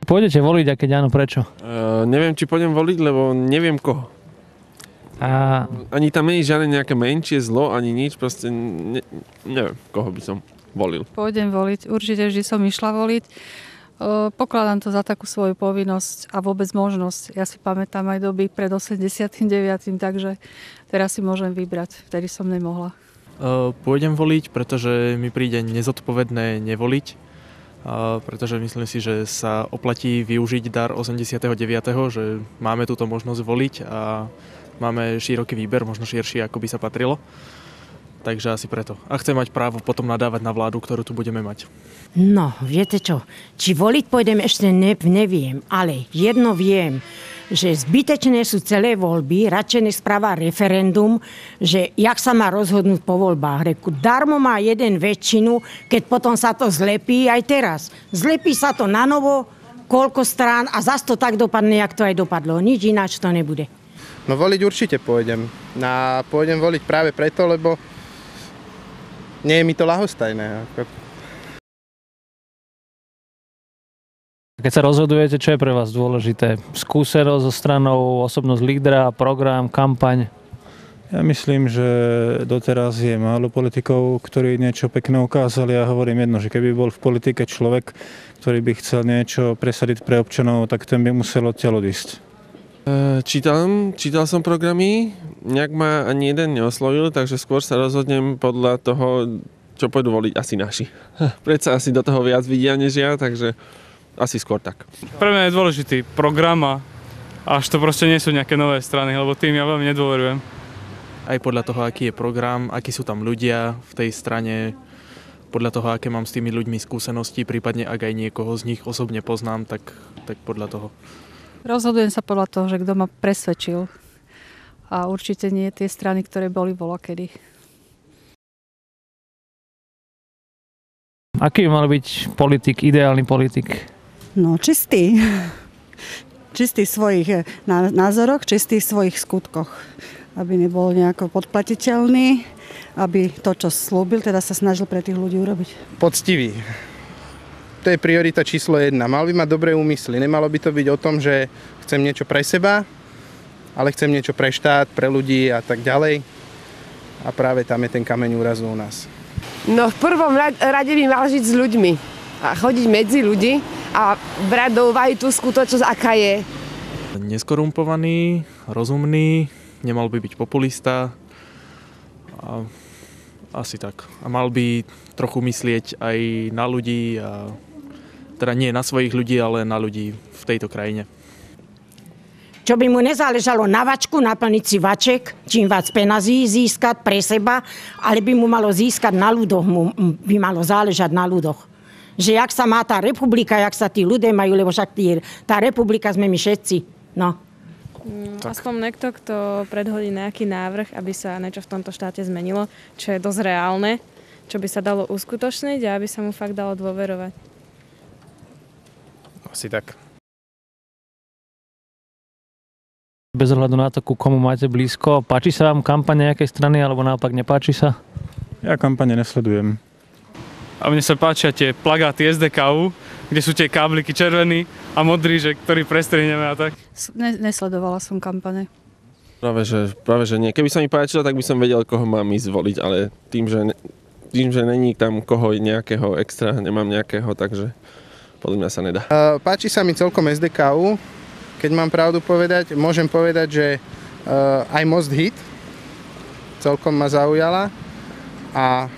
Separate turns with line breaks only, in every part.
Pôjdete voliť a keď áno, prečo?
Neviem, či pôjdem voliť, lebo neviem koho.
A
Ani tam nie je žiadne nejaké menšie zlo, ani nič, proste neviem, koho by som volil.
Pôjdem voliť, určite vždy som išla voliť. Pokladám to za takú svoju povinnosť a vôbec možnosť. Ja si pamätám aj doby pred 89., takže teraz si môžem vybrať, vtedy som nemohla.
Pôjdem voliť, pretože mi príde nezodpovedné nevoliť, pretože myslím si, že sa oplatí využiť dar 89., že máme túto možnosť voliť a máme široký výber, možno širší, ako by sa patrilo. Takže asi preto. A chcem mať právo potom nadávať na vládu, ktorú tu budeme mať.
No, viete čo? Či voliť pôjdem ešte neviem, ale jedno viem, že zbytečné sú celé voľby, radšej nech správa referendum, že jak sa má rozhodnúť po voľbách. Reku, darmo má jeden väčšinu, keď potom sa to zlepí aj teraz. Zlepí sa to na novo, koľko strán a zas to tak dopadne, jak to aj dopadlo. Nič ináč to nebude.
No voliť určite pôjdem. A pôjdem voliť práve preto, lebo nie je mi to ľahostajné.
keď sa rozhodujete, čo je pre vás dôležité? Skúsenosť so stranou, osobnosť lídra, program, kampaň?
Ja myslím, že doteraz je málo politikov, ktorí niečo pekné ukázali. Ja hovorím jedno, že keby bol v politike človek, ktorý by chcel niečo presadiť pre občanov, tak ten by musel odtiaľ odísť.
Čítal som programy, nejak ma ani jeden neoslovil, takže skôr sa rozhodnem podľa toho, čo pôjdu voliť asi naši. Predsa asi do toho viac vidia než ja, takže asi skôr tak.
Pre mňa je dôležitý program a až to proste nie sú nejaké nové strany, lebo tým ja veľmi nedôverujem.
Aj podľa toho, aký je program, akí sú tam ľudia v tej strane, podľa toho, aké mám s tými ľuďmi skúsenosti, prípadne ak aj niekoho z nich osobne poznám, tak podľa toho.
Rozhodujem sa podľa toho, že kto ma presvedčil. A určite nie tie strany, ktoré boli volakedy.
Aký by mal byť politik, ideálny politik?
No, čistý. Čistý v svojich názoroch, čistý v svojich skutkoch. Aby nebol nejako podplatiteľný, aby to, čo slúbil, teda sa snažil pre tých ľudí urobiť.
Poctivý. To je priorita číslo 1. Mal by mať dobré úmysly. Nemalo by to byť o tom, že chcem niečo pre seba, ale chcem niečo pre štát, pre ľudí a tak ďalej. A práve tam je ten kameň úrazu u nás.
No v prvom rade by mal žiť s ľuďmi a chodiť medzi ľudí a brať do úvahy tú skutočnosť, aká je.
Neskorumpovaný, rozumný, nemal by byť populista. Asi tak. A mal by trochu myslieť aj na ľudí, teda nie na svojich ľudí, ale na ľudí v tejto krajine.
Čo by mu nezáležalo na vačku, naplniť si vaček, čím viac penazí získať pre seba, ale by mu malo získať na ľudoch, by malo záležať na ľudoch. Že jak sa má tá republika, jak sa tí ľudia majú, lebo však tá republika sme my všetci. No.
Aspoň niekto, kto predhodí nejaký návrh, aby sa niečo v tomto štáte zmenilo, čo je dosť reálne, čo by sa dalo uskutočniť a aby sa mu fakt dalo dôverovať.
Asi tak.
Bez ohľadu na to, ku komu máte blízko, páči sa vám kampaň nejakej strany, alebo naopak nepáči sa?
Ja kampane nesledujem.
A mne sa páčia tie plagáty SDKU, kde sú tie kábliky červený a modrý, ktorý prestrihneme a tak.
Nesledovala som kampane.
Práve že nie. Keby sa mi páčilo, tak by som vedel, koho mám ísť voliť, ale tým, že není tam koho nejakého extra, nemám nejakého, takže podľa mňa sa nedá.
Páči sa mi celkom SDKU. Keď mám pravdu povedať, môžem povedať, že aj Most Hit celkom ma zaujala a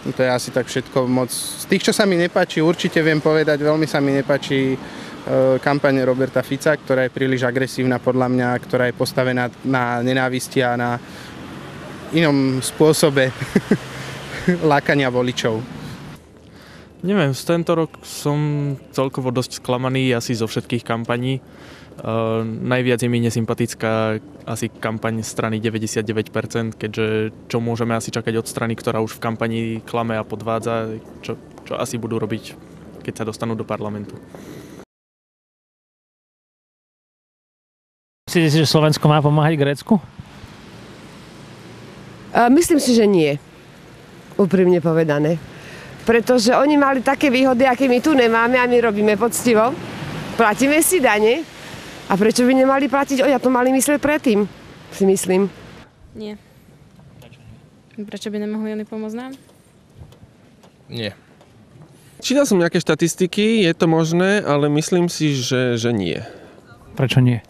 to je asi tak všetko moc. Z tých, čo sa mi nepáči, určite viem povedať, veľmi sa mi nepáči kampaň Roberta Fica, ktorá je príliš agresívna podľa mňa, ktorá je postavená na nenávisti a na inom spôsobe lákania voličov.
Neviem, z tento rok som celkovo dosť sklamaný asi zo všetkých kampaní. Najviac je mi nesympatická asi kampaň strany 99%, keďže čo môžeme asi čakať od strany, ktorá už v kampani klame a podvádza, čo asi budú robiť, keď sa dostanú do parlamentu.
Myslíte si, že Slovensko má pomáhať Grécku?
Myslím si, že nie. Úprimne povedané. Pretože oni mali také výhody, aké my tu nemáme a my robíme poctivo. platíme si dane a prečo by nemali platiť? Ja to mali myslieť predtým, si myslím.
Nie. Prečo by nemohli oni pomôcť nám?
Nie.
Čítal som nejaké štatistiky, je to možné, ale myslím si, že nie.
Prečo nie?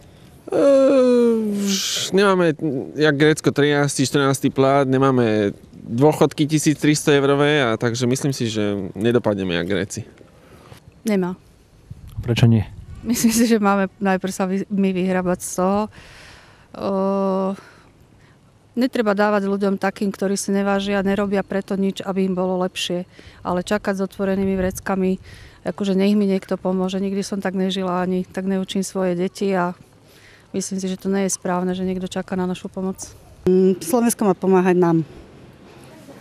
Nemáme, jak Grécko, 13. 14. plat, nemáme dôchodky 1300 eurové, a takže myslím si, že nedopadneme jak Gréci.
Nemá.
Prečo nie?
Myslím si, že máme najprv sa my vyhrabať z toho. Netreba dávať ľuďom takým, ktorí si nevážia, nerobia preto nič, aby im bolo lepšie. Ale čakať s otvorenými vreckami, akože nech mi niekto pomôže. Nikdy som tak nežila, ani tak neučím svoje deti a myslím si, že to nie je správne, že niekto čaká na našu pomoc.
Slovensko má pomáhať nám.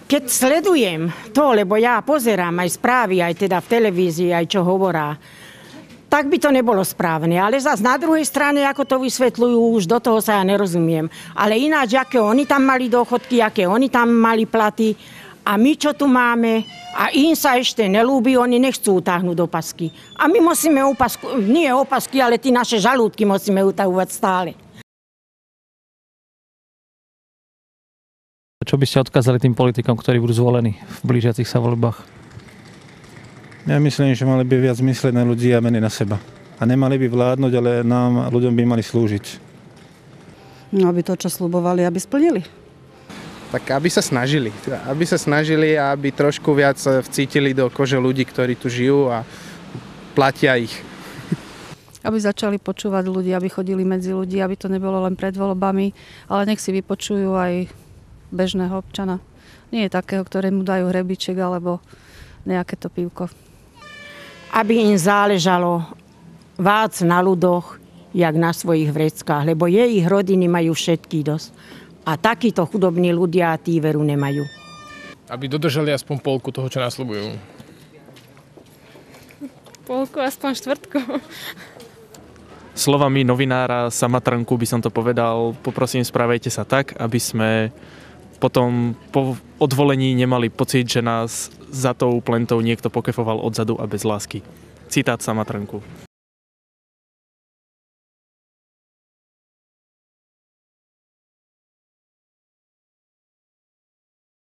Keď sledujem to, lebo ja pozerám aj správy, aj teda v televízii, aj čo hovorá, tak by to nebolo správne. Ale zase na druhej strane, ako to vysvetľujú, už do toho sa ja nerozumiem. Ale ináč, aké oni tam mali dôchodky, aké oni tam mali platy a my čo tu máme a im sa ešte nelúbi, oni nechcú utáhnuť opasky. A my musíme nie opasky, ale tie naše žalúdky musíme utahovať stále.
Čo by ste odkázali tým politikom, ktorí budú zvolení v blížiacich sa voľbách?
Ja myslím, že mali by viac myslieť na ľudí a menej na seba. A nemali by vládnuť, ale nám, ľuďom by mali slúžiť.
No, aby to, čo slubovali, aby splnili.
Tak aby sa snažili. Aby sa snažili a aby trošku viac vcítili do kože ľudí, ktorí tu žijú a platia ich.
Aby začali počúvať ľudí, aby chodili medzi ľudí, aby to nebolo len pred voľbami, ale nech si vypočujú aj bežného občana. Nie je takého, ktorému dajú hrebiček alebo nejaké to pivko.
Aby im záležalo vác na ľudoch, jak na svojich vreckách, lebo ich rodiny majú všetky dosť. A takíto chudobní ľudia tí veru nemajú.
Aby dodržali aspoň polku toho, čo nasľubujú.
Polku, aspoň štvrtku.
Slovami novinára Samatrnku by som to povedal, poprosím, správajte sa tak, aby sme potom po odvolení nemali pocit, že nás za tou plentou niekto pokefoval odzadu a bez lásky. Citát Samatrnku.